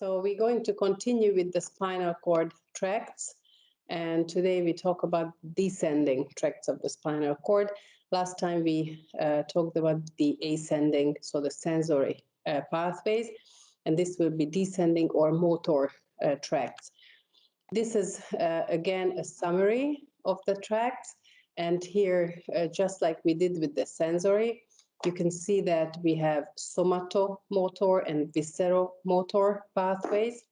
So we're going to continue with the spinal cord tracts, and today we talk about descending tracts of the spinal cord. Last time we talked about the ascending, so the sensory pathways, and this will be descending or motor tracts. This is again a summary of the tracts, and here, just like we did with the sensory, you can see that we have somatomotor and visceromotor pathways.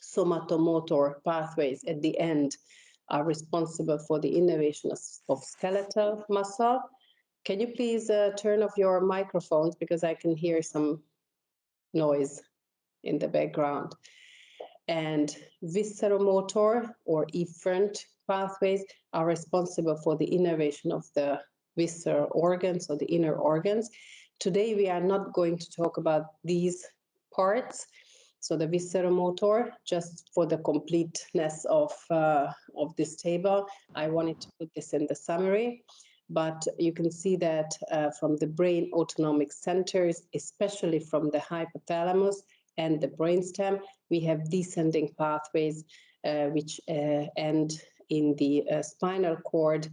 Somatomotor pathways at the end are responsible for the innervation of skeletal muscle. Can you please turn off your microphones, because I can hear some noise in the background. And visceromotor or efferent pathways are responsible for the innervation of the visceral organs or the inner organs. Today we are not going to talk about these parts. So the visceromotor, just for the completeness of this table, I wanted to put this in the summary. But you can see that from the brain autonomic centers, especially from the hypothalamus and the brainstem, we have descending pathways which end in the spinal cord,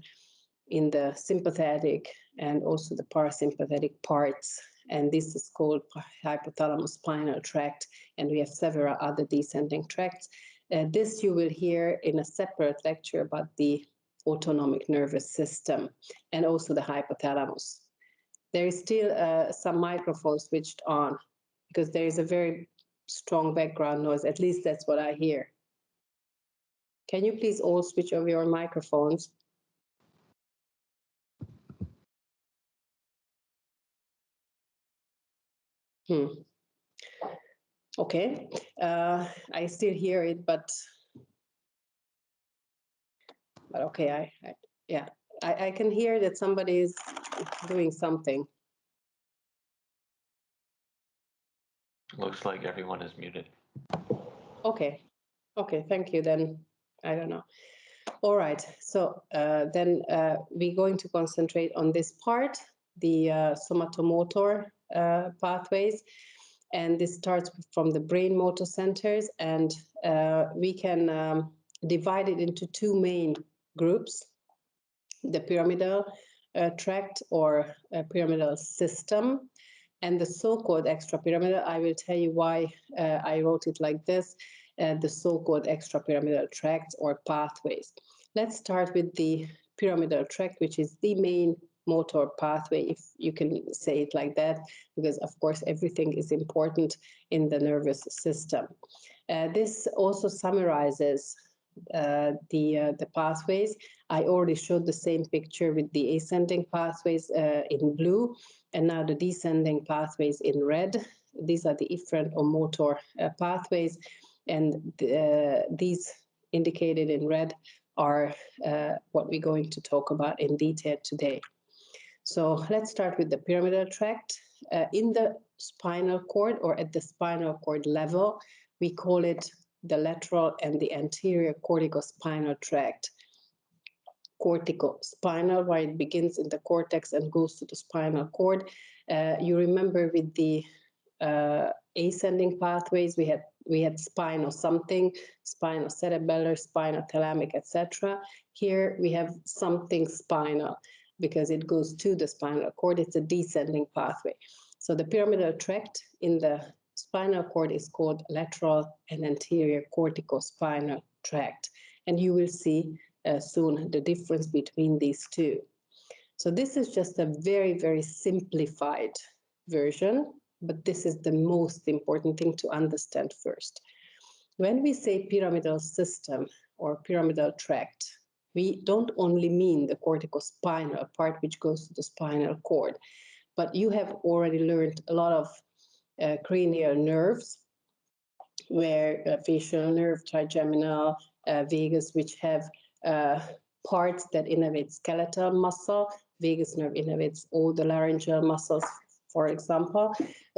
in the sympathetic and also the parasympathetic parts. And this is called hypothalamus spinal tract, and we have several other descending tracts. This you will hear in a separate lecture about the autonomic nervous system and also the hypothalamus. There is still some microphones switched on because there is a very strong background noise. At least that's what I hear. Can you please all switch over your microphones? Okay, I still hear it, but okay, I can hear that somebody is doing something. Looks like everyone is muted. Okay, thank you. Then I don't know. All right, so then we're going to concentrate on this part, the somatomotor pathways, and this starts from the brain motor centers, and we can divide it into two main groups: the pyramidal tract or pyramidal system, and the so-called extrapyramidal. I will tell you why I wrote it like this, the so-called extrapyramidal tracts or pathways. Let's start with the pyramidal tract, which is the main motor pathway, if you can say it like that, because of course everything is important in the nervous system. This also summarizes the pathways. I already showed the same picture with the ascending pathways in blue, and now the descending pathways in red. These are the efferent or motor pathways, and these indicated in red are what we're going to talk about in detail today. So let's start with the pyramidal tract. In the spinal cord or at the spinal cord level, we call it the lateral and the anterior corticospinal tract. Corticospinal, where it begins in the cortex and goes to the spinal cord. You remember with the ascending pathways, we had spinal something, spinal cerebellar, spinal thalamic, etc. Here we have something spinal because it goes to the spinal cord. It's a descending pathway. So the pyramidal tract in the spinal cord is called lateral and anterior corticospinal tract, and you will see soon the difference between these two. So this is just a very, very simplified version, but this is the most important thing to understand first. When we say pyramidal system or pyramidal tract, we don't only mean the corticospinal part which goes to the spinal cord, but you have already learned a lot of cranial nerves, where facial nerve, trigeminal, vagus, which have parts that innervate skeletal muscle. Vagus nerve innervates all the laryngeal muscles, for example.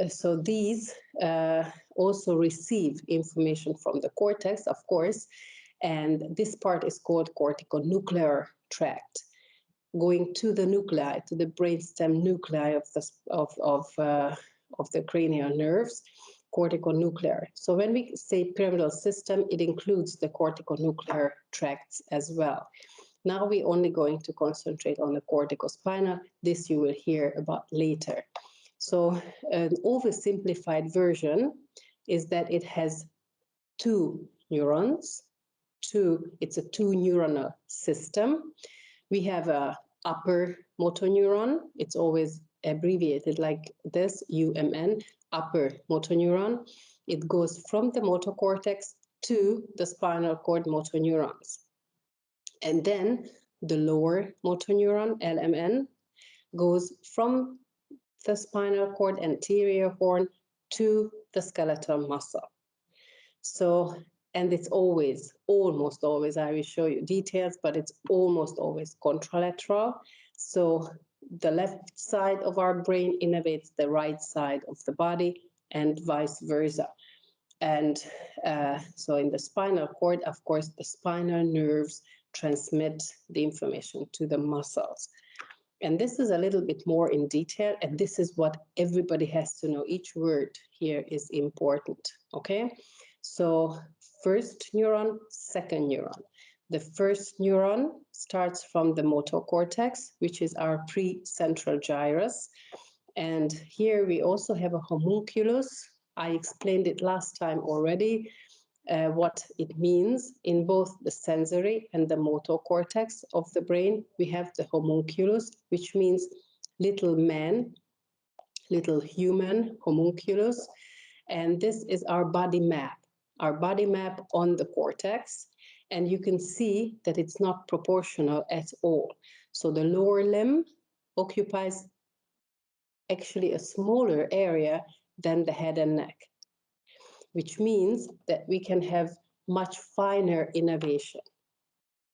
So these also receive information from the cortex, of course, and this part is called corticonuclear tract, going to the nuclei, to the brainstem nuclei of the cranial nerves. corticonuclear. So when we say pyramidal system, it includes the corticonuclear tracts as well. Now we're only going to concentrate on the corticospinal. This you will hear about later. So an oversimplified version is that it has two neurons. It's a two neuronal system. We have a upper motor neuron. It's always abbreviated like this, UMN, upper motor neuron. It goes from the motor cortex to the spinal cord motor neurons. And then the lower motor neuron, LMN, goes from the spinal cord anterior horn to the skeletal muscle. So, and it's always, almost always, I will show you details, but it's almost always contralateral. So the left side of our brain innervates the right side of the body and vice versa. And so in the spinal cord, of course, the spinal nerves transmit the information to the muscles. And this is a little bit more in detail, and this is what everybody has to know. Each word here is important, okay? So first neuron, second neuron. The first neuron starts from the motor cortex, which is our precentral gyrus. And here we also have a homunculus. I explained it last time already. What it means in both the sensory and the motor cortex of the brain. We have the homunculus, which means little man, little human homunculus. And this is our body map on the cortex. And you can see that it's not proportional at all. So the lower limb occupies actually a smaller area than the head and neck, which means that we can have much finer innervation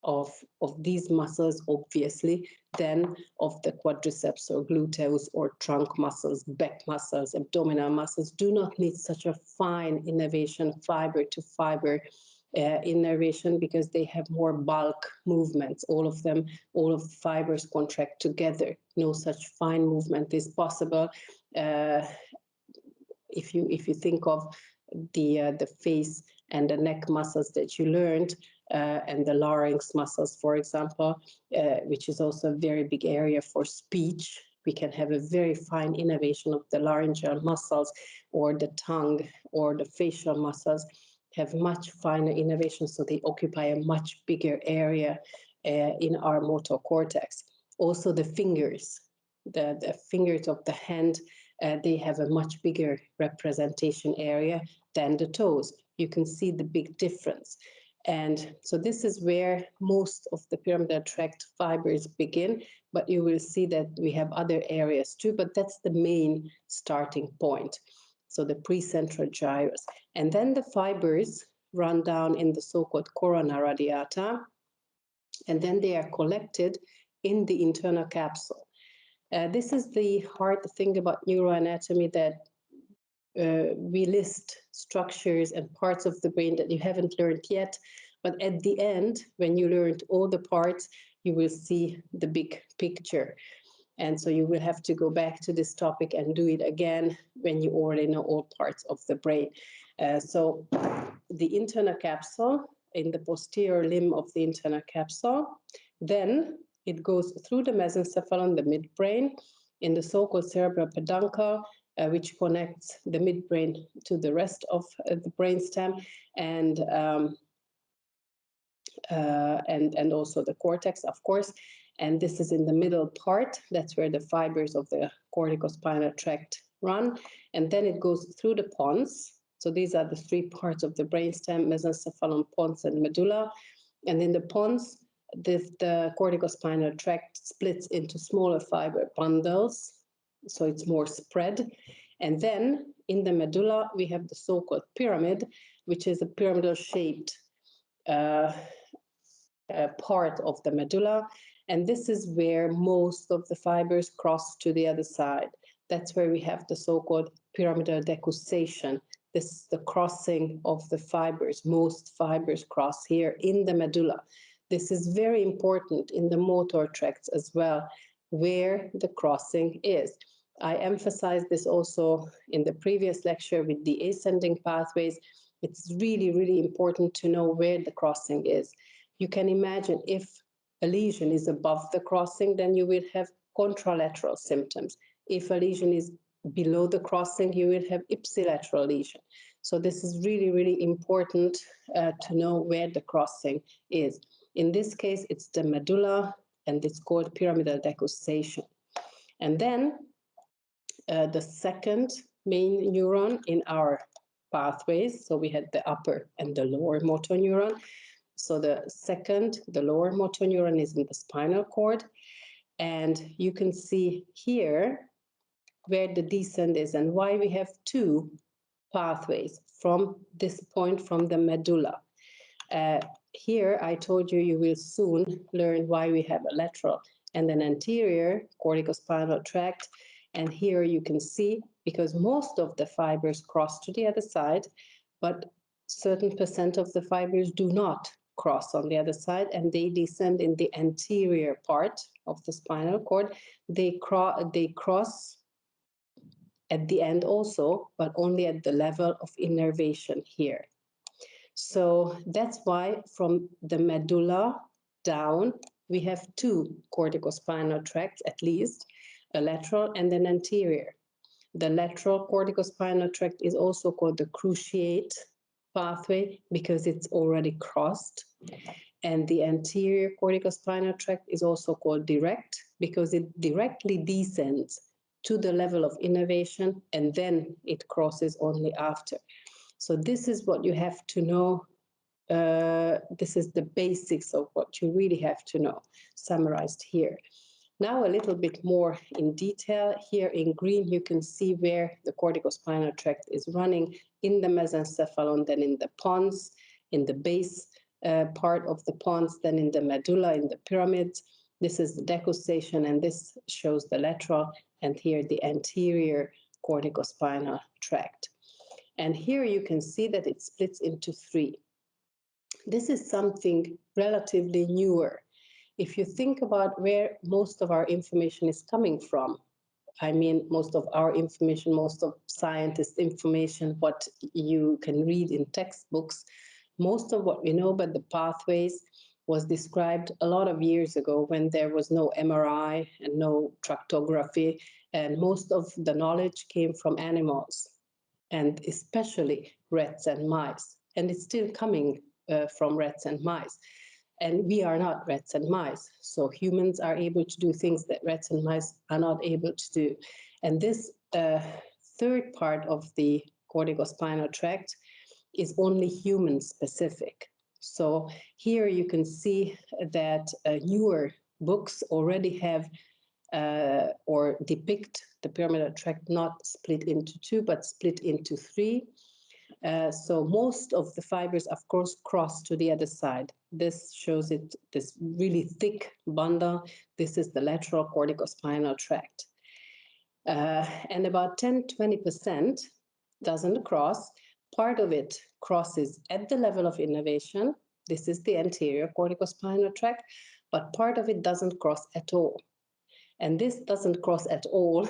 of these muscles, obviously, than of the quadriceps or gluteus or trunk muscles, back muscles, abdominal muscles do not need such a fine innervation, fiber to fiber innervation, because they have more bulk movements. All of the fibers contract together. No such fine movement is possible. If you think of the face and the neck muscles that you learned, and the larynx muscles, for example, which is also a very big area for speech, we can have a very fine innervation of the laryngeal muscles, or the tongue or the facial muscles have much finer innervation, so they occupy a much bigger area in our motor cortex. Also the fingers, the fingers of the hand, they have a much bigger representation area than the toes. You can see the big difference. And so this is where most of the pyramidal tract fibers begin, but you will see that we have other areas too, but that's the main starting point. So the precentral gyrus. And then the fibers run down in the so-called corona radiata, and then they are collected in the internal capsule. This is the hard thing about neuroanatomy, that we list structures and parts of the brain that you haven't learned yet. But at the end, when you learned all the parts, you will see the big picture. And so you will have to go back to this topic and do it again when you already know all parts of the brain. So the internal capsule, in the posterior limb of the internal capsule, then it goes through the mesencephalon, the midbrain, in the so-called cerebral peduncle, which connects the midbrain to the rest of the brainstem, and also the cortex, of course. And this is in the middle part. That's where the fibers of the corticospinal tract run. And then it goes through the pons. So these are the three parts of the brainstem: mesencephalon, pons, and medulla. And in the pons, the corticospinal tract splits into smaller fiber bundles, so it's more spread. And then in the medulla, we have the so-called pyramid, which is a pyramidal shaped part of the medulla. And this is where most of the fibers cross to the other side. That's where we have the so-called pyramidal decussation. This is the crossing of the fibers. Most fibers cross here in the medulla. This is very important in the motor tracts as well, where the crossing is. I emphasized this also in the previous lecture with the ascending pathways. It's really, really important to know where the crossing is. You can imagine if a lesion is above the crossing, then you will have contralateral symptoms. If a lesion is below the crossing, you will have ipsilateral lesion. So this is really, really important to know where the crossing is. In this case, it's the medulla, and it's called pyramidal decussation. And then the second main neuron in our pathways, so we had the upper and the lower motor neuron. So the lower motor neuron is in the spinal cord, and you can see here where the descent is and why we have two pathways from this point from the medulla. Here I told you you will soon learn why we have a lateral and an anterior corticospinal tract. And here you can see, because most of the fibers cross to the other side, but certain percent of the fibers do not cross on the other side, and they descend in the anterior part of the spinal cord. They cross at the end also, but only at the level of innervation here. So that's why from the medulla down, we have two corticospinal tracts at least, a lateral and an anterior. The lateral corticospinal tract is also called the cruciate pathway because it's already crossed. And the anterior corticospinal tract is also called direct because it directly descends to the level of innervation and then it crosses only after. So this is what you have to know. This is the basics of what you really have to know, summarized here. Now a little bit more in detail. Here in green, you can see where the corticospinal tract is running in the mesencephalon, then in the pons, in the base part of the pons, then in the medulla, in the pyramids. This is the decussation, and this shows the lateral, and here the anterior corticospinal tract. And here you can see that it splits into three. This is something relatively newer. If you think about where most of our information is coming from, I mean, most of our information, most of scientists' information, what you can read in textbooks, most of what we know about the pathways was described a lot of years ago when there was no MRI and no tractography, and most of the knowledge came from animals, and especially rats and mice. And it's still coming from rats and mice. And we are not rats and mice. So humans are able to do things that rats and mice are not able to do. And this third part of the corticospinal tract is only human specific. So here you can see that newer books already have or depict the pyramidal tract not split into two, but split into three. So most of the fibers, of course, cross to the other side. This shows it, this really thick bundle. This is the lateral corticospinal tract. And about 10-20% doesn't cross. Part of it crosses at the level of innervation. This is the anterior corticospinal tract, but part of it doesn't cross at all. And this doesn't cross at all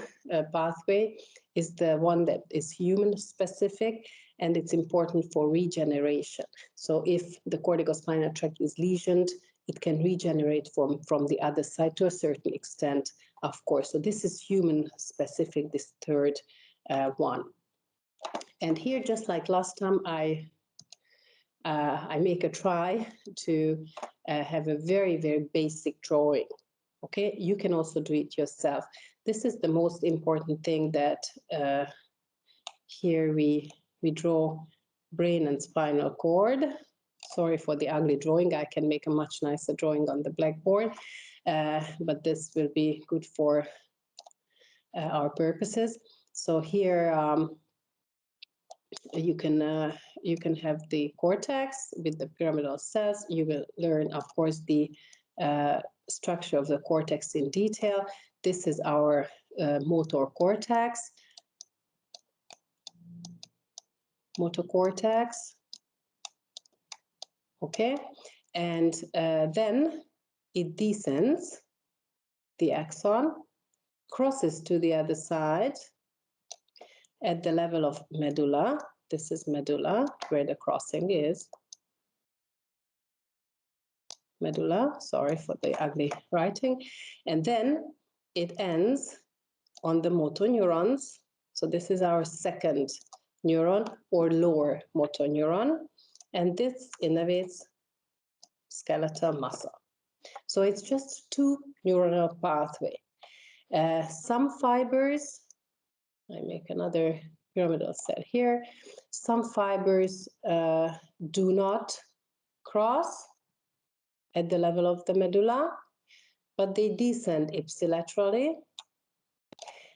pathway is the one that is human specific, and it's important for regeneration. So if the corticospinal tract is lesioned, it can regenerate from the other side to a certain extent, of course. So this is human specific, this third one. And here, just like last time, I make a try to have a very, very basic drawing. Okay, you can also do it yourself. This is the most important thing that here we draw brain and spinal cord. Sorry for the ugly drawing. I can make a much nicer drawing on the blackboard, but this will be good for our purposes. So here you can have the cortex with the pyramidal cells. You will learn, of course, the structure of the cortex in detail. This is our motor cortex. Okay, and then it descends the axon crosses to the other side at the level of medulla. This is medulla, where the crossing is. Medulla, sorry for the ugly writing. And then it ends on the motor neurons. So this is our second neuron, or lower motor neuron. And this innervates skeletal muscle. So it's just two neuronal pathway. Some fibers, I make another pyramidal cell here. Some fibers do not cross at the level of the medulla, but they descend ipsilaterally,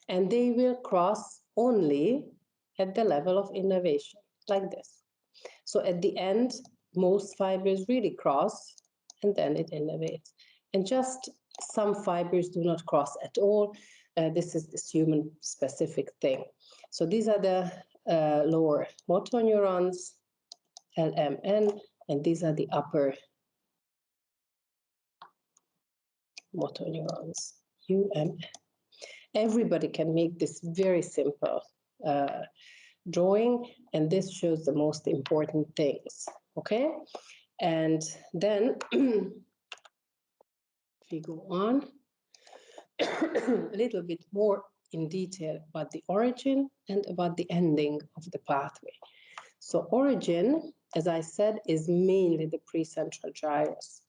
and they will cross only at the level of innervation, like this. So at the end, most fibers really cross, and then it innervates. And just some fibers do not cross at all. This is this human-specific thing. So these are the lower motor neurons, LMN, and these are the upper motor neurons, UMN. Everybody can make this very simple drawing, and this shows the most important things, okay? And then, if we go on, a little bit more in detail about the origin and about the ending of the pathway. So origin, as I said, is mainly the precentral gyrus.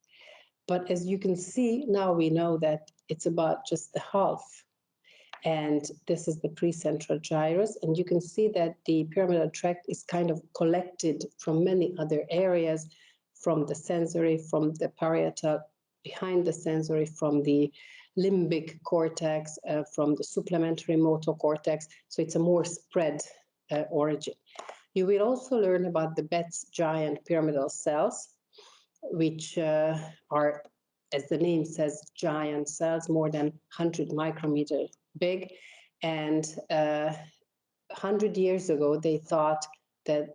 But as you can see, now we know that it's about just the half. And this is the precentral gyrus. And you can see that the pyramidal tract is kind of collected from many other areas, from the sensory, from the parietal, behind the sensory, from the limbic cortex, from the supplementary motor cortex. So it's a more spread origin. You will also learn about the Betz giant pyramidal cells, which are, as the name says, giant cells, more than 100 micrometer big. And 100 years ago, they thought that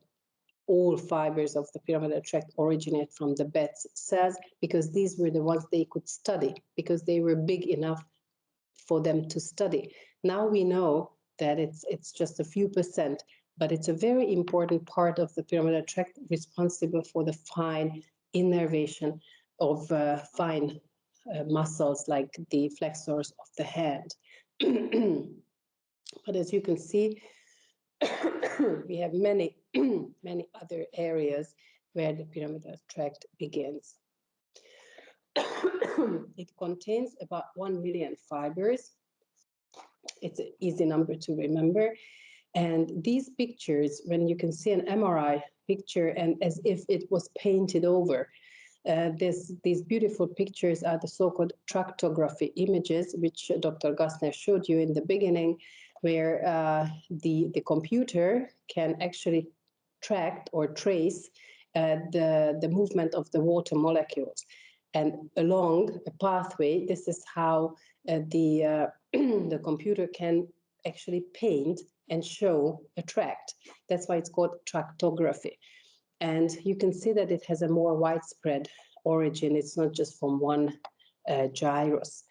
all fibers of the pyramidal tract originate from the Betz cells, because these were the ones they could study, because they were big enough for them to study. Now we know that it's just a few percent, but it's a very important part of the pyramidal tract, responsible for the fine innervation of fine muscles like the flexors of the hand. But as you can see, we have many, many other areas where the pyramidal tract begins. It contains about 1 million fibers. It's an easy number to remember. And these pictures, when you can see an MRI picture and as if it was painted over, these beautiful pictures are the so-called tractography images, which Dr. Gassner showed you in the beginning, where the computer can actually track or trace the movement of the water molecules. And along a pathway, this is how the computer can actually paint and show a tract. That's why it's called tractography. And you can see that it has a more widespread origin. It's not just from one gyrus.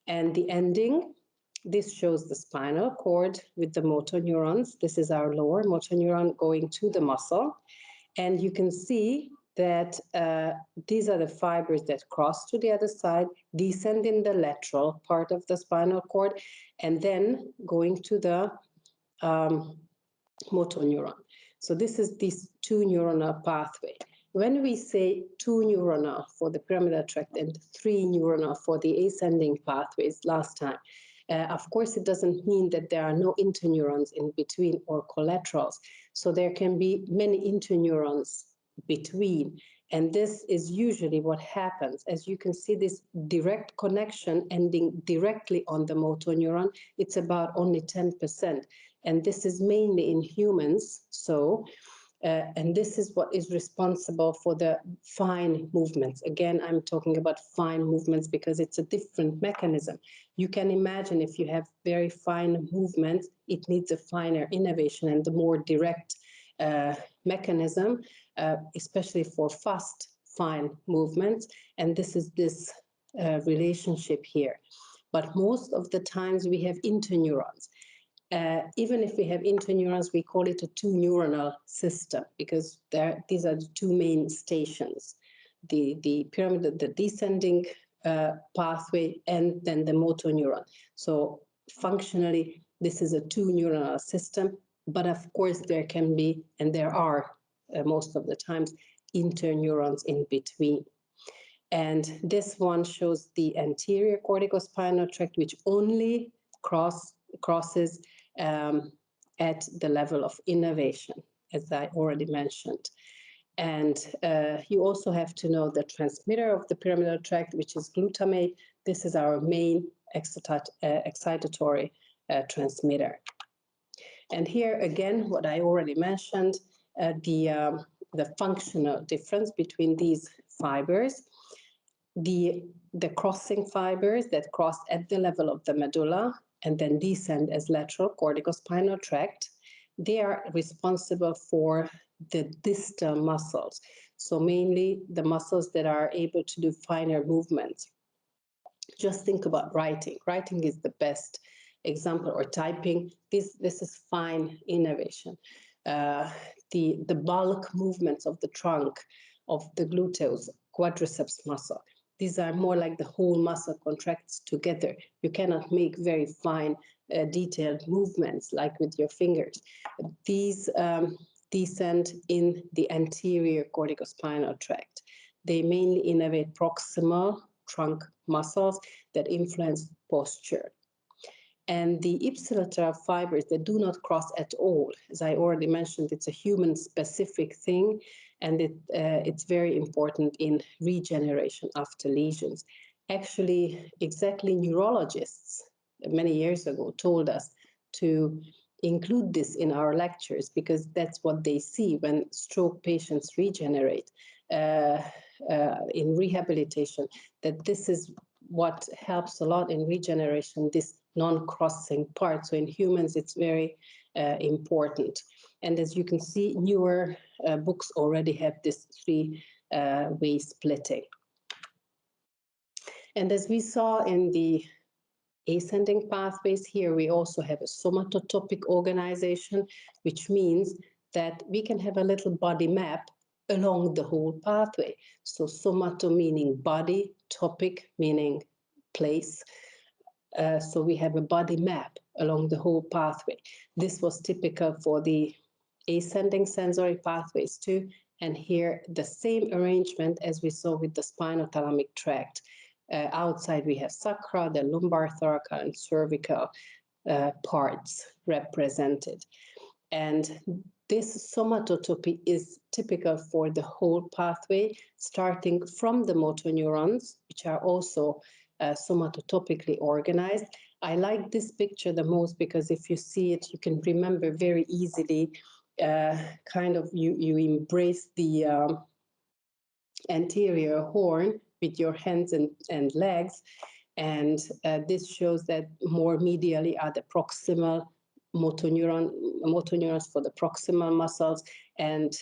And the ending, this shows the spinal cord with the motor neurons. This is our lower motor neuron going to the muscle. And you can see that these are the fibers that cross to the other side, descend in the lateral part of the spinal cord, and then going to the motor neuron. So this is this two neuronal pathway. When we say two neuronal for the pyramidal tract and three neuronal for the ascending pathways last time, of course, it doesn't mean that there are no interneurons in between or collaterals. So there can be many interneurons between. And this is usually what happens. As you can see, this direct connection ending directly on the motor neuron, it's about only 10%. And this is mainly in humans. So, and this is what is responsible for the fine movements. Again, I'm talking about fine movements because it's a different mechanism. You can imagine if you have very fine movements, it needs a finer innervation and the more direct mechanism, especially for fast, fine movements. And this is this relationship here. but most of the times we have interneurons. Even if we have interneurons, we call it a two neuronal system because these are the two main stations, the pyramidal, the descending pathway, and then the motor neuron. So functionally, this is a two neuronal system, but of course there can be, and there are most of the times, interneurons in between. And this one shows the anterior corticospinal tract, which only crosses at the level of innervation, as I already mentioned. And you also have to know the transmitter of the pyramidal tract, which is glutamate. This is our main excitatory transmitter. And here again, what I already mentioned, the functional difference between these fibers. The crossing fibers that cross at the level of the medulla and then descend as lateral corticospinal tract, they are responsible for the distal muscles. So mainly the muscles that are able to do finer movements. Just think about writing. Writing is the best example, or typing. This is fine innervation. The bulk movements of the trunk, of the gluteus, quadriceps muscle. These are more like the whole muscle contracts together. You cannot make very fine, detailed movements like with your fingers. These descend in the anterior corticospinal tract. They mainly innervate proximal trunk muscles that influence posture. And the ipsilateral fibers that do not cross at all, as I already mentioned, it's a human-specific thing, and it's very important in regeneration after lesions. Actually, exactly neurologists many years ago told us to include this in our lectures because that's what they see when stroke patients regenerate in rehabilitation, that this is what helps a lot in regeneration, this non-crossing part. So in humans, it's very important. And as you can see, newer books already have this three-way splitting. And as we saw in the ascending pathways, here we also have a somatotopic organization, which means that we can have a little body map along the whole pathway. So somato meaning body, topic meaning place. So we have a body map along the whole pathway. This was typical for the ascending sensory pathways too. And here the same arrangement as we saw with the spinothalamic tract. Outside we have sacra, the lumbar thoracic and cervical parts represented. And this somatotopy is typical for the whole pathway, starting from the motor neurons, which are also somatotopically organized. I like this picture the most because if you see it, you can remember very easily, kind of you embrace the anterior horn with your hands and legs. And this shows that more medially are the proximal motor neurons for the proximal muscles, and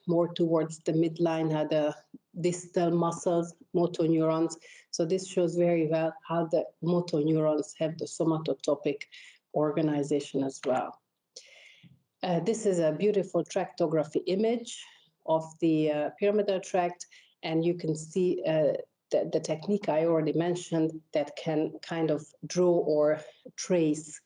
more towards the midline are the distal muscles, motor neurons. So this shows very well how the motor neurons have the somatotopic organization as well. This is a beautiful tractography image of the pyramidal tract, and you can see the technique I already mentioned that can kind of draw or trace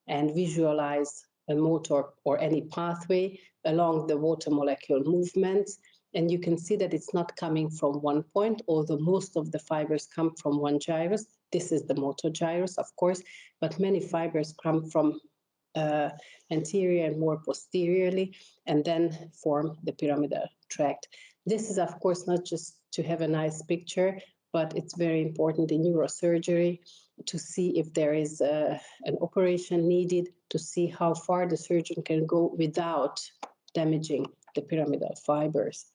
and visualize a motor or any pathway along the water molecule movements. And you can see that it's not coming from one point, although most of the fibers come from one gyrus. This is the motor gyrus, of course, but many fibers come from anterior and more posteriorly, and then form the pyramidal tract. This is, of course, not just to have a nice picture, but it's very important in neurosurgery to see if there is an operation needed, to see how far the surgeon can go without damaging the pyramidal fibers.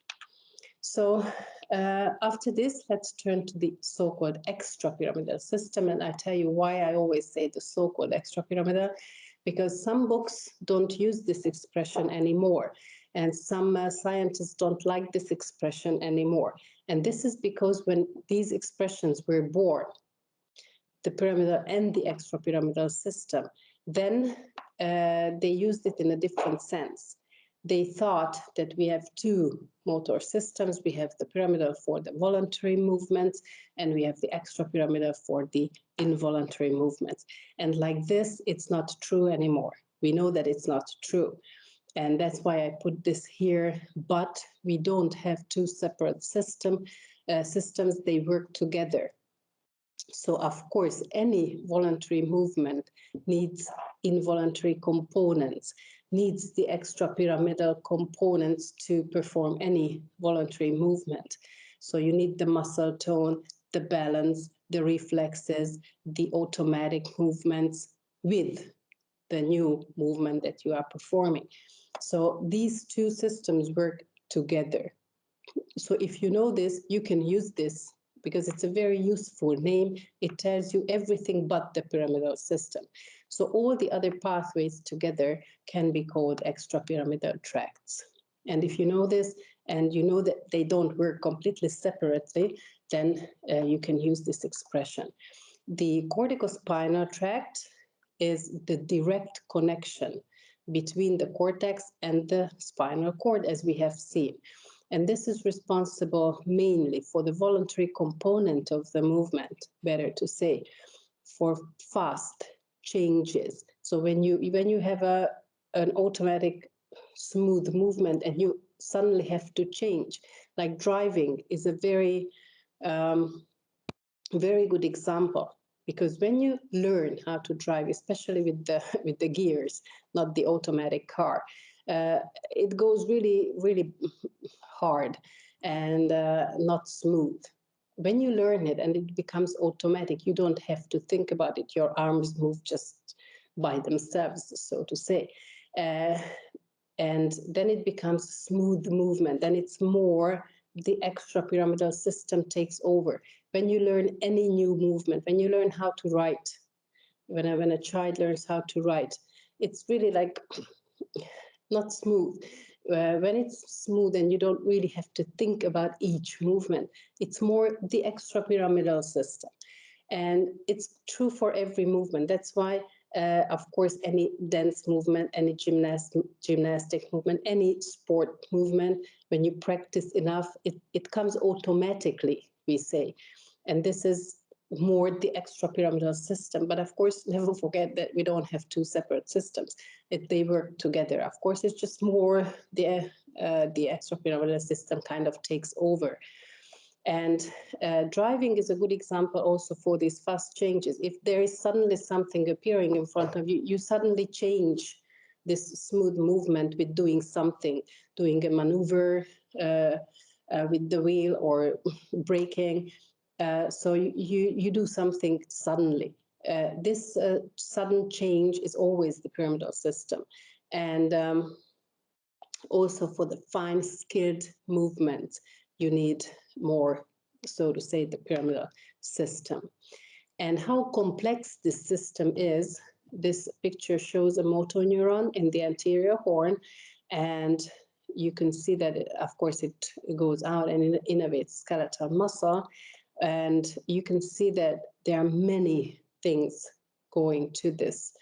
So after this, let's turn to the so-called extrapyramidal system. And I tell you why I always say the so-called extrapyramidal, because some books don't use this expression anymore. And some scientists don't like this expression anymore. And this is because when these expressions were born, the pyramidal and the extrapyramidal system, then they used it in a different sense. They thought that we have two motor systems. We have the pyramidal for the voluntary movements, and we have the extrapyramidal for the involuntary movements. And like this, it's not true anymore. We know that it's not true. And that's why I put this here, but we don't have two separate systems. They work together. So, of course, any voluntary movement needs involuntary components, needs the extrapyramidal components to perform any voluntary movement. So you need the muscle tone, the balance, the reflexes, the automatic movements with the new movement that you are performing. So these two systems work together. So if you know this, you can use this because it's a very useful name. It tells you everything but the pyramidal system. So all the other pathways together can be called extrapyramidal tracts. And if you know this and you know that they don't work completely separately, then you can use this expression. The corticospinal tract is the direct connection between the cortex and the spinal cord, as we have seen. And this is responsible mainly for the voluntary component of the movement, better to say, for fast changes. So when you have an automatic smooth movement and you suddenly have to change, like driving is a very good example, because when you learn how to drive, especially with the gears, not the automatic car, it goes really hard and not smooth. When you learn it and it becomes automatic, you don't have to think about it. Your arms move just by themselves, so to say. And then it becomes smooth movement. Then it's more the extrapyramidal system takes over. When you learn any new movement, when you learn how to write, when a child learns how to write, it's really like not smooth. When it's smooth and you don't really have to think about each movement, it's more the extrapyramidal system. And it's true for every movement. That's why, of course, any dance movement, any gymnastic movement, any sport movement, when you practice enough, it comes automatically, we say. And this is more the extrapyramidal system. But of course, never forget that we don't have two separate systems. They work together. Of course, it's just more the extrapyramidal system kind of takes over. And driving is a good example also for these fast changes. If there is suddenly something appearing in front of you, you suddenly change this smooth movement with doing something, doing a maneuver with the wheel or braking. So you do something suddenly. This sudden change is always the pyramidal system. And also for the fine skilled movements, you need more, so to say, the pyramidal system. And how complex this system is, this picture shows a motor neuron in the anterior horn, and you can see that, of course, it goes out and innervates skeletal muscle. And you can see that there are many things going to this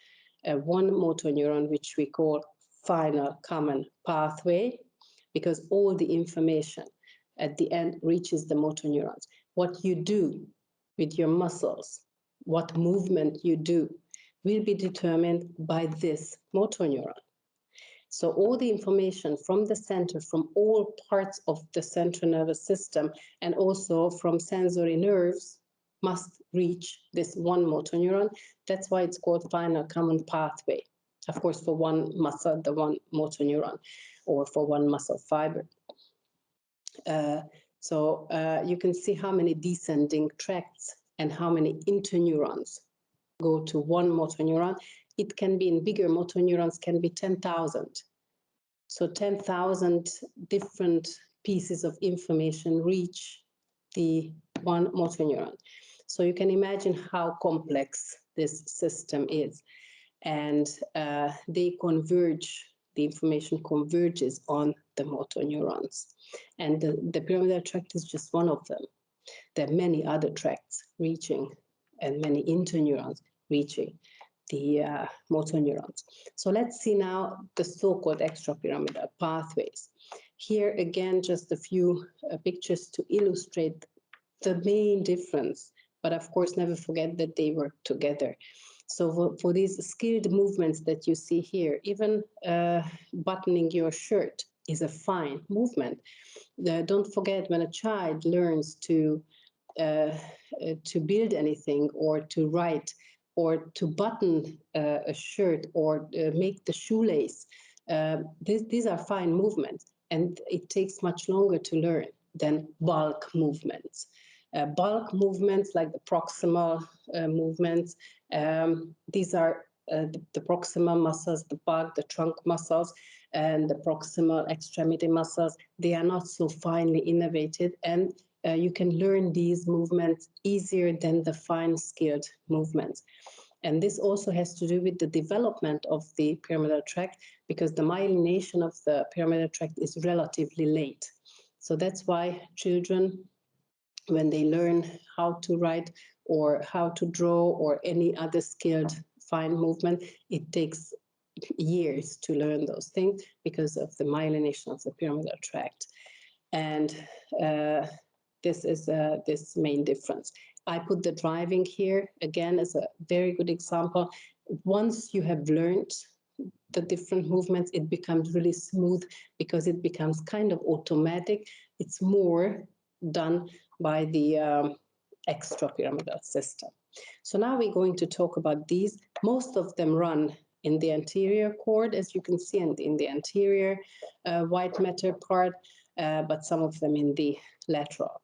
one motor neuron, which we call final common pathway, because all the information at the end reaches the motor neurons. What you do with your muscles, what movement you do, will be determined by this motor neuron. So all the information from the center, from all parts of the central nervous system, and also from sensory nerves, must reach this one motor neuron. That's why it's called final common pathway. Of course, for one muscle, the one motor neuron, or for one muscle fiber. So you can see how many descending tracts and how many interneurons go to one motor neuron. It can be in bigger motor neurons, can be 10,000. So 10,000 different pieces of information reach the one motor neuron. So you can imagine how complex this system is. And they converge, the information converges on the motor neurons. And the pyramidal tract is just one of them. There are many other tracts reaching and many interneurons reaching the motor neurons. So let's see now the so-called extrapyramidal pathways. Here again, just a few pictures to illustrate the main difference, but of course never forget that they work together. So for these skilled movements that you see here, even buttoning your shirt is a fine movement. Don't forget, when a child learns to build anything, or to write, or to button a shirt, or make the shoelace, these are fine movements, and it takes much longer to learn than bulk movements. Bulk movements like the proximal movements, these are the proximal muscles, the bulk, the trunk muscles, and the proximal extremity muscles. They are not so finely innervated, and you can learn these movements easier than the fine skilled movements. And this also has to do with the development of the pyramidal tract, because the myelination of the pyramidal tract is relatively late. So that's why children, when they learn how to write or how to draw or any other skilled fine movement, it takes years to learn those things because of the myelination of the pyramidal tract. And this is this main difference. I put the driving here again as a very good example. Once you have learned the different movements, it becomes really smooth because it becomes kind of automatic. It's more done by the extrapyramidal system. So now we're going to talk about these. Most of them run in the anterior cord, as you can see, and in the anterior white matter part, but some of them in the lateral.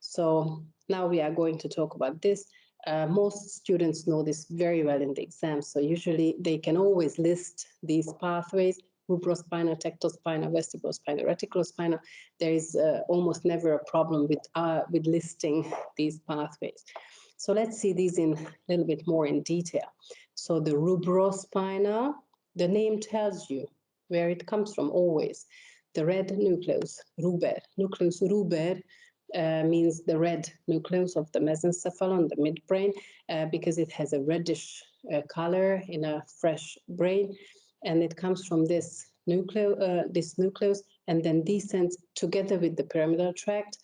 So now we are going to talk about this. Most students know this very well in the exam, so usually they can always list these pathways: rubrospinal, tectospinal, vestibulospinal, reticulospinal. There is almost never a problem with listing these pathways. So let's see these in a little bit more in detail. So the rubrospinal, the name tells you where it comes from always. The red nucleus, ruber, nucleus ruber, means the red nucleus of the mesencephalon, the midbrain, because it has a reddish color in a fresh brain, and it comes from this nucleus, and then descends together with the pyramidal tract,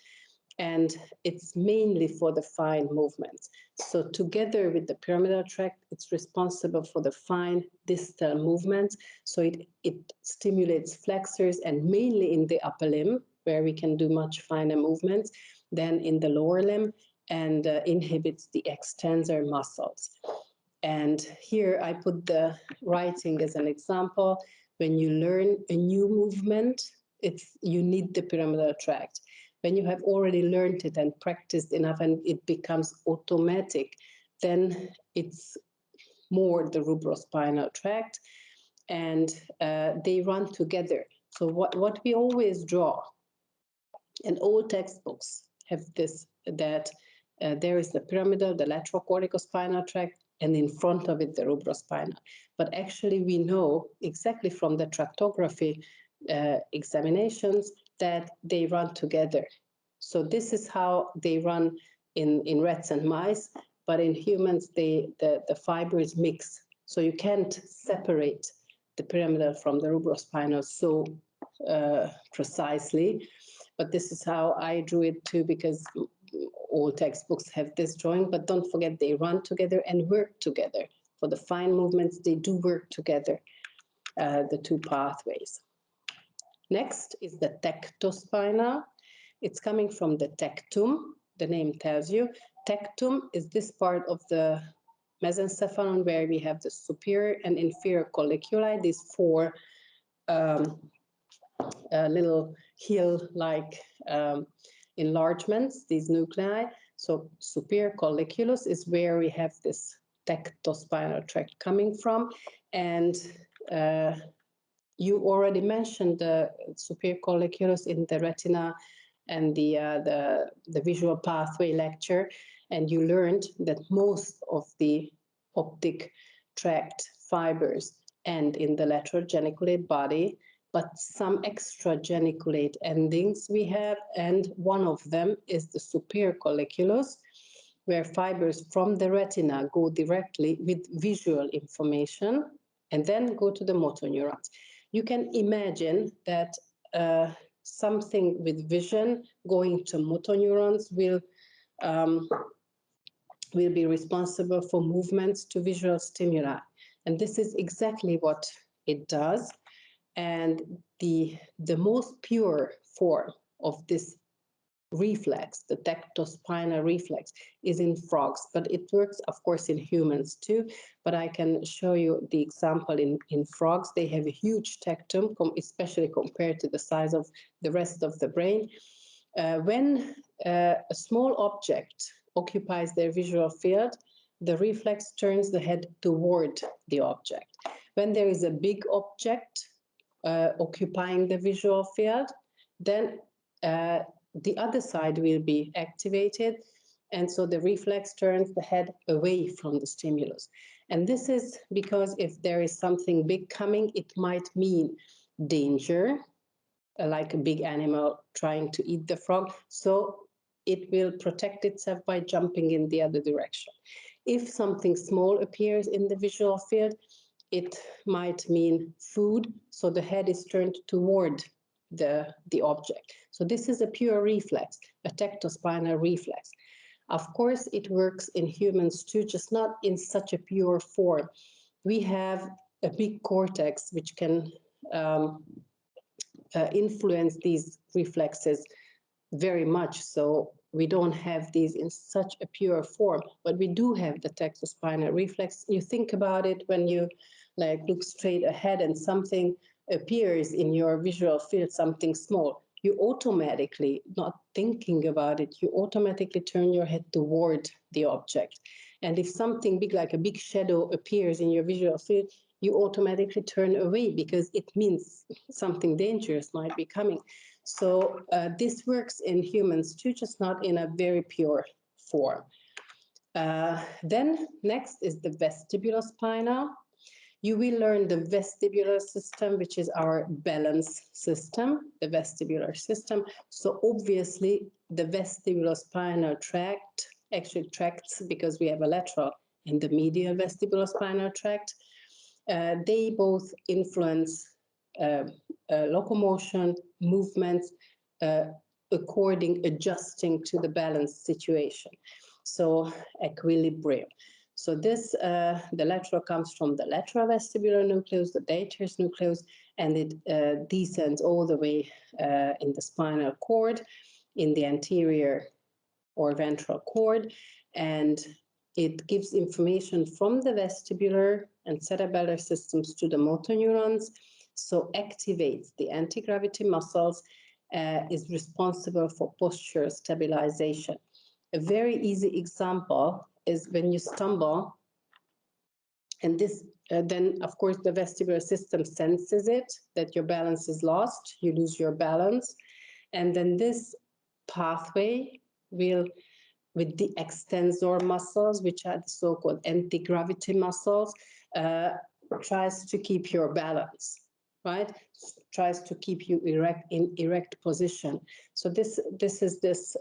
and it's mainly for the fine movements. So together with the pyramidal tract, it's responsible for the fine distal movements. So it stimulates flexors, and mainly in the upper limb, where we can do much finer movements than in the lower limb, and inhibits the extensor muscles. And here I put the writing as an example. When you learn a new movement, you need the pyramidal tract. When you have already learned it and practiced enough and it becomes automatic, then it's more the rubrospinal tract, and they run together. So what we always draw, and all textbooks have this, that there is the pyramidal, the lateral corticospinal tract, and in front of it the rubrospinal. But actually we know exactly from the tractography examinations that they run together. So this is how they run in rats and mice, but in humans the fibers mix. So you can't separate the pyramidal from the rubrospinal so precisely. But this is how I drew it too, because all textbooks have this drawing. But don't forget, they run together and work together. For the fine movements, they do work together, the two pathways. Next is the tectospinal. It's coming from the tectum, the name tells you. Tectum is this part of the mesencephalon where we have the superior and inferior colliculi, these four little hill-like enlargements, these nuclei. So superior colliculus is where we have this tectospinal tract coming from. And you already mentioned the superior colliculus in the retina and the visual pathway lecture, and you learned that most of the optic tract fibers end in the lateral geniculate body, but some extra geniculate endings we have, and one of them is the superior colliculus, where fibers from the retina go directly with visual information and then go to the motor neurons. You can imagine that something with vision going to motor neurons will be responsible for movements to visual stimuli. And this is exactly what it does. And the most pure form of this reflex, the tactospinal reflex, is in frogs, but it works, of course, in humans too. But I can show you the example in frogs. They have a huge tectum, especially compared to the size of the rest of the brain. When a small object occupies their visual field, the reflex turns the head toward the object. When there is a big object occupying the visual field, then the other side will be activated, and so the reflex turns the head away from the stimulus. And this is because if there is something big coming, it might mean danger, like a big animal trying to eat the frog. So it will protect itself by jumping in the other direction. If something small appears in the visual field, it might mean food, so the head is turned toward the object. So this is a pure reflex, a tactospinal reflex. Of course, it works in humans too, just not in such a pure form. We have a big cortex which can influence these reflexes very much. So we don't have these in such a pure form, but we do have the tactospinal reflex. You think about it when you look straight ahead and something appears in your visual field, something small. You automatically, not thinking about it, you automatically turn your head toward the object. And if something big, like a big shadow, appears in your visual field, you automatically turn away because it means something dangerous might be coming. So this works in humans too, just not in a very pure form. Then next is the vestibulospinal. You will learn the vestibular system, which is our balance system, the vestibular system. So obviously the vestibulospinal tract, actually tracts, because we have a lateral and the medial vestibulospinal tract, they both influence locomotion, movements, adjusting to the balance situation. So equilibrium. So this, the lateral comes from the lateral vestibular nucleus, the datus nucleus, and it descends all the way in the spinal cord, in the anterior or ventral cord, and it gives information from the vestibular and cerebellar systems to the motor neurons, so activates the anti-gravity muscles, is responsible for posture stabilization. A very easy example is when you stumble, and this then of course the vestibular system senses it, that your balance is lost, you lose your balance, and then this pathway will, with the extensor muscles, which are the so-called anti-gravity muscles, tries to keep your balance, right? Tries to keep you in erect position. So this is this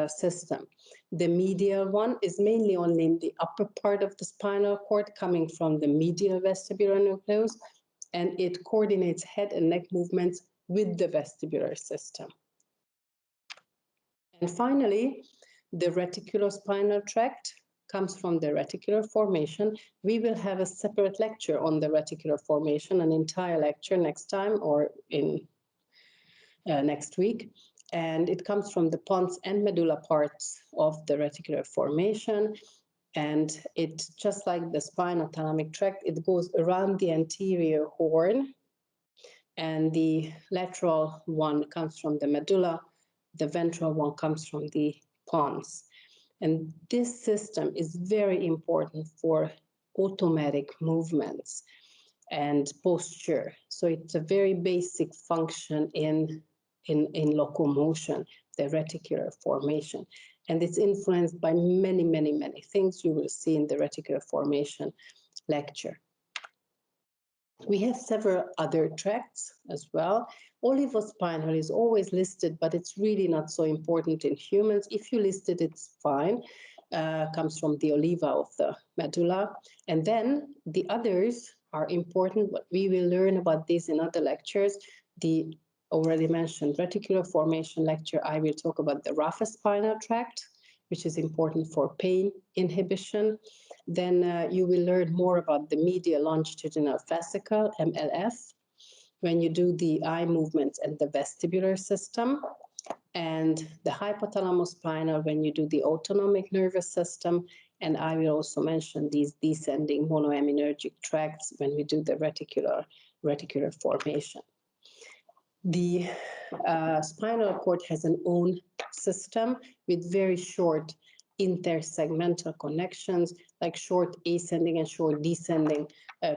system. The medial one is mainly only in the upper part of the spinal cord, coming from the medial vestibular nucleus, and it coordinates head and neck movements with the vestibular system. And finally, the reticulospinal tract comes from the reticular formation. We will have a separate lecture on the reticular formation, an entire lecture next time or in next week. And it comes from the pons and medulla parts of the reticular formation. And it, just like the spinothalamic tract, it goes around the anterior horn, and the lateral one comes from the medulla, the ventral one comes from the pons. And this system is very important for automatic movements and posture. So it's a very basic function in locomotion, the reticular formation. And it's influenced by many, many, many things you will see in the reticular formation lecture. We have several other tracts as well. Olivospinal is always listed, but it's really not so important in humans. If you list it, it's fine. comes from the oliva of the medulla. And then the others are important, but we will learn about this in other lectures. The already mentioned reticular formation lecture, I will talk about the rough spinal tract, which is important for pain inhibition. Then you will learn more about the medial longitudinal fascicle, MLF, when you do the eye movements and the vestibular system, and the hypothalamus spinal when you do the autonomic nervous system. And I will also mention these descending monoaminergic tracts when we do the reticular formation. The spinal cord has an own system with very short intersegmental connections, like short ascending and short descending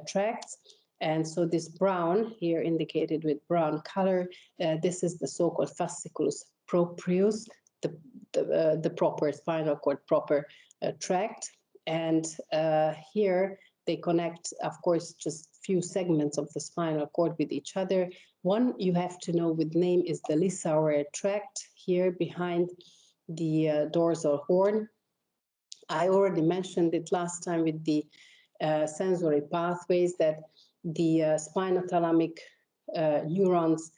tracts. And so this brown, here indicated with brown color, this is the so-called fasciculus proprius, the proper spinal cord proper tract. And here they connect, of course, just few segments of the spinal cord with each other. One you have to know with name is the Lissauer tract, here behind the dorsal horn. I already mentioned it last time with the sensory pathways, that the spinothalamic neurons,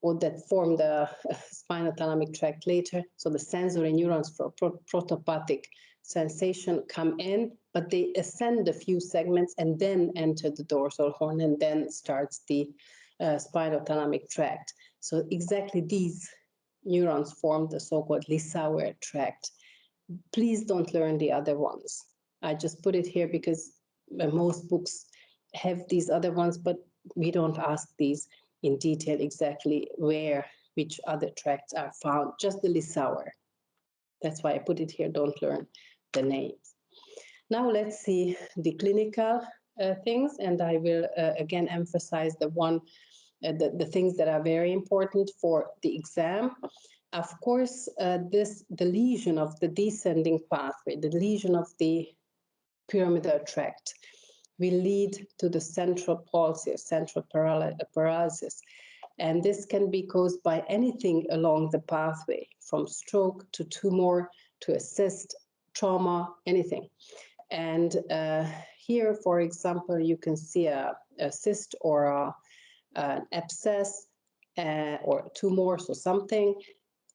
or that form the spinothalamic tract later, so the sensory neurons for protopathic sensation come in, but they ascend a few segments and then enter the dorsal horn, and then starts the spinothalamic tract. So exactly these neurons form the so-called Lissauer tract. Please don't learn the other ones. I just put it here because most books have these other ones, but we don't ask these in detail exactly where which other tracts are found, just the Lissauer. That's why I put it here, don't learn the names. Now let's see the clinical things, and I will again emphasize the things that are very important for the exam. Of course, the lesion of the descending pathway, the lesion of the pyramidal tract, will lead to the central palsy, central paralysis. And this can be caused by anything along the pathway, from stroke to tumor to a cyst, trauma, anything. And here, for example, you can see a cyst or an abscess or tumors or something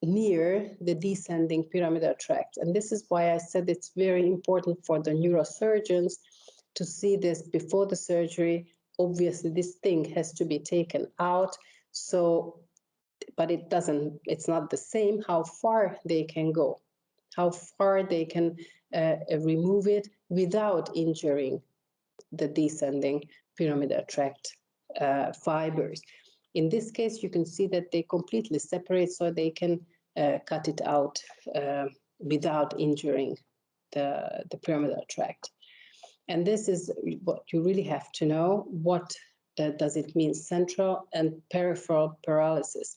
near the descending pyramidal tract. And this is why I said it's very important for the neurosurgeons to see this before the surgery. Obviously, this thing has to be taken out. So, but it's not the same how far they can go, how far they can remove it without injuring the descending pyramidal tract fibers. In this case, you can see that they completely separate, so they can cut it out without injuring the pyramidal tract. And this is what you really have to know. What does it mean, central and peripheral paralysis?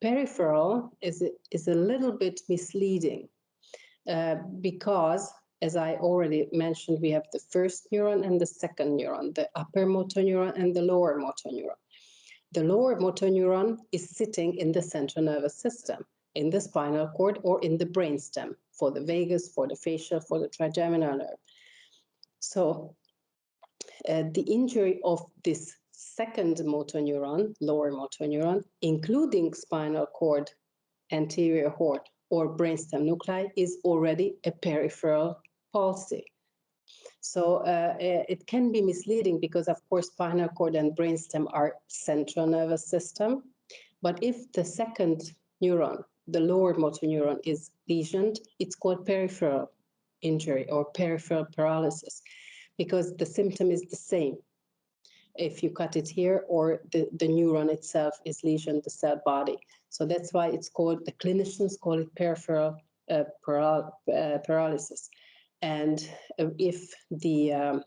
Peripheral is a little bit misleading because, as I already mentioned, we have the first neuron and the second neuron, the upper motor neuron and the lower motor neuron. The lower motor neuron is sitting in the central nervous system, in the spinal cord or in the brainstem, for the vagus, for the facial, for the trigeminal nerve. So the injury of this second motor neuron, lower motor neuron, including spinal cord, anterior horn, or brainstem nuclei, is already a peripheral palsy. So it can be misleading because, of course, spinal cord and brainstem are central nervous system. But if the second neuron, the lower motor neuron, is lesioned, it's called peripheral injury or peripheral paralysis, because the symptom is the same if you cut it here or the neuron itself is lesioned, the cell body. So that's why it's called, the clinicians call it peripheral paralysis. And if the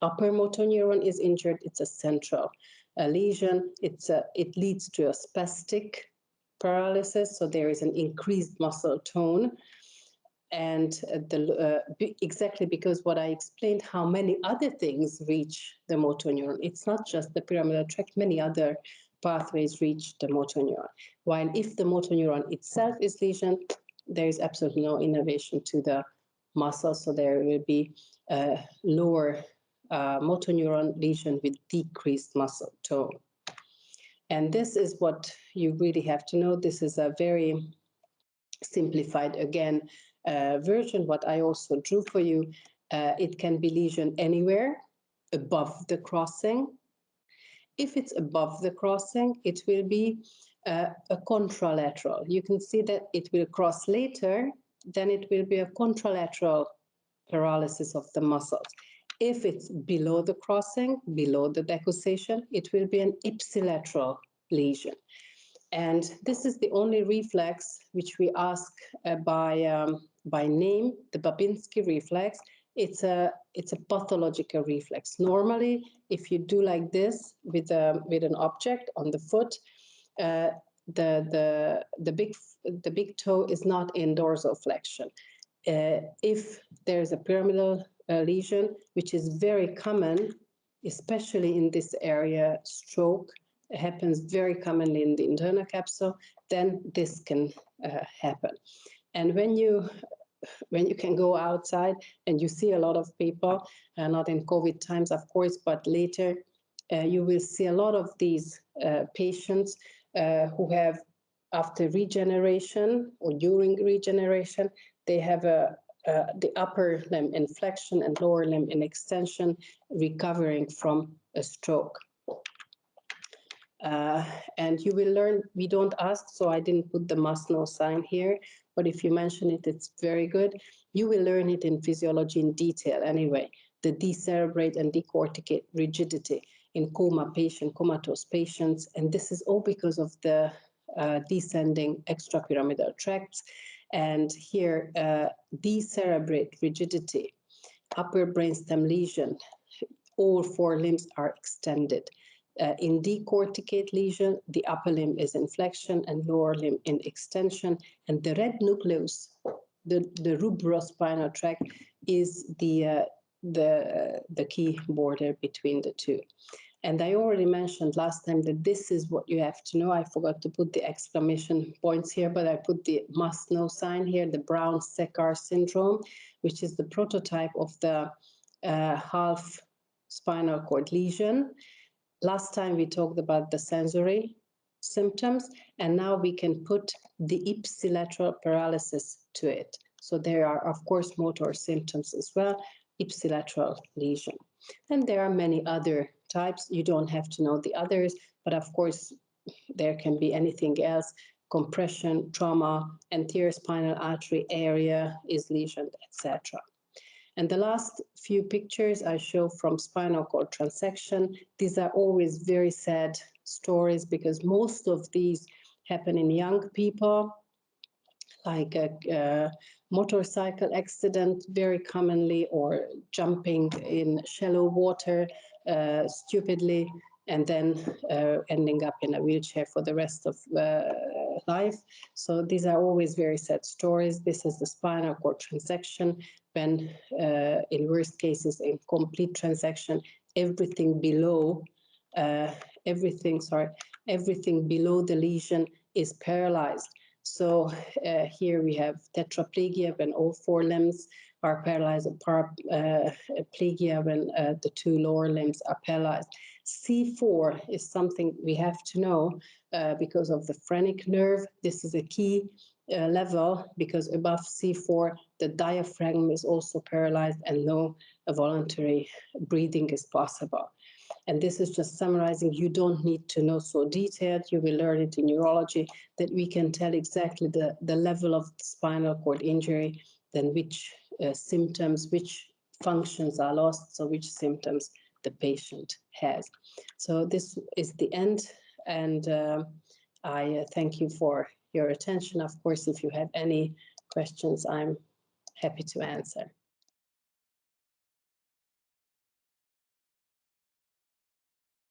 upper motor neuron is injured, it's a central lesion. It leads to a spastic paralysis, so there is an increased muscle tone. And exactly because what I explained, how many other things reach the motor neuron. It's not just the pyramidal tract, many other pathways reach the motor neuron. While if the motor neuron itself is lesioned, there is absolutely no innervation to the muscle, so there will be a lower motor neuron lesion with decreased muscle tone. And this is what you really have to know. This is a very simplified, again, version, what I also drew for you. It can be lesion anywhere above the crossing. If it's above the crossing, it will be a contralateral. You can see that it will cross later, then it will be a contralateral paralysis of the muscles. If it's below the crossing, below the decussation, it will be an ipsilateral lesion. And this is the only reflex which we ask by name, the Babinski reflex. It's a pathological reflex. Normally, if you do like this with an object on the foot, the big toe is not in dorsiflexion. If there's a pyramidal lesion, which is very common, especially in this area, stroke happens very commonly in the internal capsule, then this can happen. And when you can go outside and you see a lot of people, not in COVID times, of course, but later, you will see a lot of these patients who have, after regeneration or during regeneration, they have the upper limb in flexion and lower limb in extension, recovering from a stroke. And you will learn, we don't ask, so I didn't put the must know sign here, but if you mention it, it's very good. You will learn it in physiology in detail anyway. The decerebrate and decorticate rigidity in comatose patients, and this is all because of the descending extrapyramidal tracts. And here, decerebrate rigidity, upper brainstem lesion, all four limbs are extended. In decorticate lesion, the upper limb is in flexion and lower limb in extension, and the red nucleus, the rubrospinal tract, is the key border between the two. And I already mentioned last time that this is what you have to know. I forgot to put the exclamation points here, but I put the must know sign here, the Brown-Séquard syndrome, which is the prototype of the half spinal cord lesion. Last time we talked about the sensory symptoms, and now we can put the ipsilateral paralysis to it. So there are, of course, motor symptoms as well, ipsilateral lesion. And there are many other types. You don't have to know the others, but of course, there can be anything else, compression, trauma, anterior spinal artery area is lesioned, etc. And the last few pictures I show from spinal cord transection. These are always very sad stories because most of these happen in young people, like a motorcycle accident very commonly, or jumping in shallow water stupidly, and then ending up in a wheelchair for the rest of life. So these are always very sad stories. This is the spinal cord transection, when in worst cases, in complete transection, everything below everything below the lesion is paralyzed. So here we have tetraplegia, when all four limbs are paralyzed, paraplegia when the two lower limbs are paralyzed. C4 is something we have to know because of the phrenic nerve. This is a key level, because above C4, the diaphragm is also paralyzed and no voluntary breathing is possible. And this is just summarizing. You don't need to know so detailed. You will learn it in neurology, that we can tell exactly the level of the spinal cord injury, then which symptoms, which functions are lost, so which symptoms the patient has. So this is the end, and I thank you for your attention. Of course, if you have any questions, I'm happy to answer.